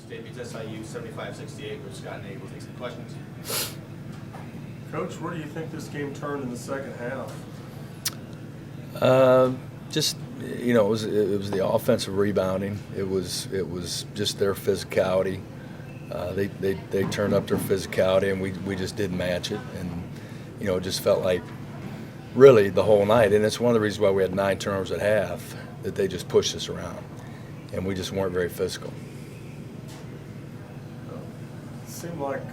State beats SIU 75-68. We're Scott and Nate. We'll take some questions. Coach, where do you think this game turned in the second half? Just it was the offensive rebounding. It was just their physicality. They turned up their physicality, and we just didn't match it, and it just felt like really the whole night. And it's one of the reasons why we had 9 turnovers at half, that they just pushed us around, and we just weren't very physical. It seemed like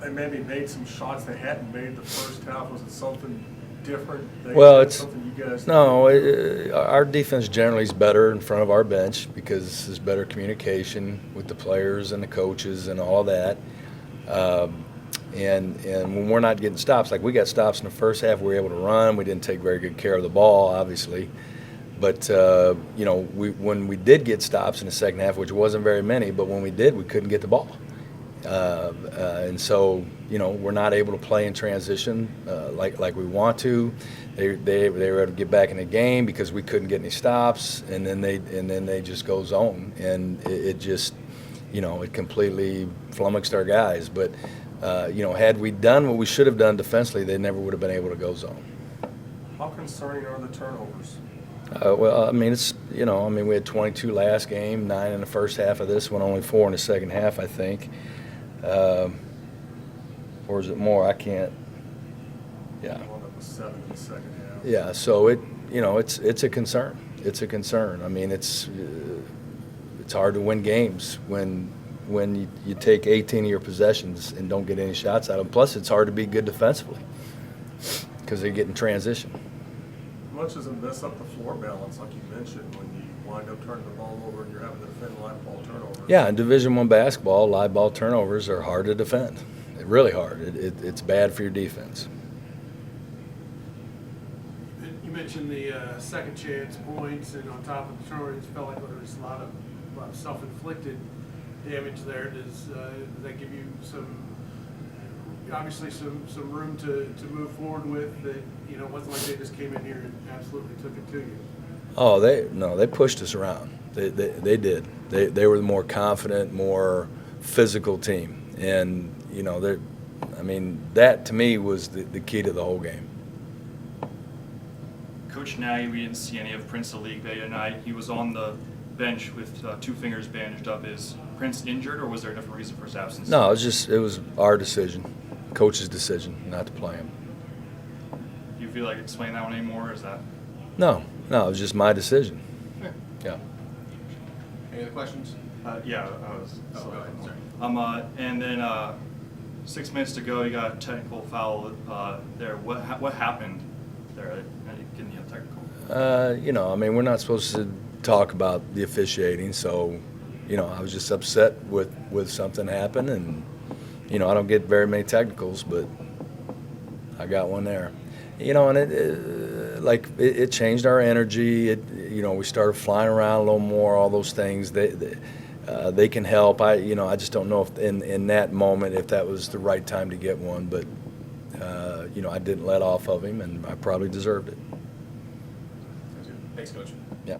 they maybe made some shots they hadn't made the first half. Was it something different? Something you guys our defense generally is better in front of our bench because there's better communication with the players and the coaches and all that. And when we're not getting stops, like we got stops in the first half, we were able to run. We didn't take very good care of the ball, obviously. But, when we did get stops in the second half, which wasn't very many, but when we did, we couldn't get the ball. And so, we're not able to play in transition like we want to. They were able to get back in the game because we couldn't get any stops, and then they just go zone, and it just, it completely flummoxed our guys. But, had we done what we should have done defensively, they never would have been able to go zone. How concerning are the turnovers? We had 22 last game, 9 in the first half of this one, only 4 in the second half, I think. Or is it more? I can't. Yeah. One that was 7 in the second half. Yeah. So it's a concern. It's a concern. I mean, it's hard to win games when you take 18 of your possessions and don't get any shots out of them. Plus, it's hard to be good defensively because they get in transition. How much does it mess up the floor balance, like you mentioned, when you wind up turning the ball over and you're having to defend live ball turnovers? Yeah, in Division I basketball, live ball turnovers are hard to defend. Really hard. It's bad for your defense. You mentioned the second chance points, and on top of the turnovers, it felt like there was a lot of self-inflicted damage there. Does that give you obviously some room to move forward with that? It wasn't like they just came in here and absolutely took it to you. Oh, they pushed us around. They did. They were the more confident, more physical team, and that to me was the key to the whole game. Coach Nagy, we didn't see any of Prince the league day tonight. He was on the bench with 2 fingers bandaged up. Is Prince injured, or was there a different reason for his absence? No, it was our decision, coach's decision, not to play him. Do you feel like explain that one anymore, or is that? No, it was just my decision. Okay. Yeah. Any other questions? Yeah, I was. Go ahead. Sorry. And then 6 minutes to go, you got a technical foul there. What happened there? Getting you technical. We're not supposed to talk about the officiating, so I was just upset with something happened, and I don't get very many technicals, but I got one there. And it changed our energy. We started flying around a little more. All those things they can help. I just don't know if in that moment if that was the right time to get one, but I didn't let off of him, and I probably deserved it. Thanks, Coach. Yeah.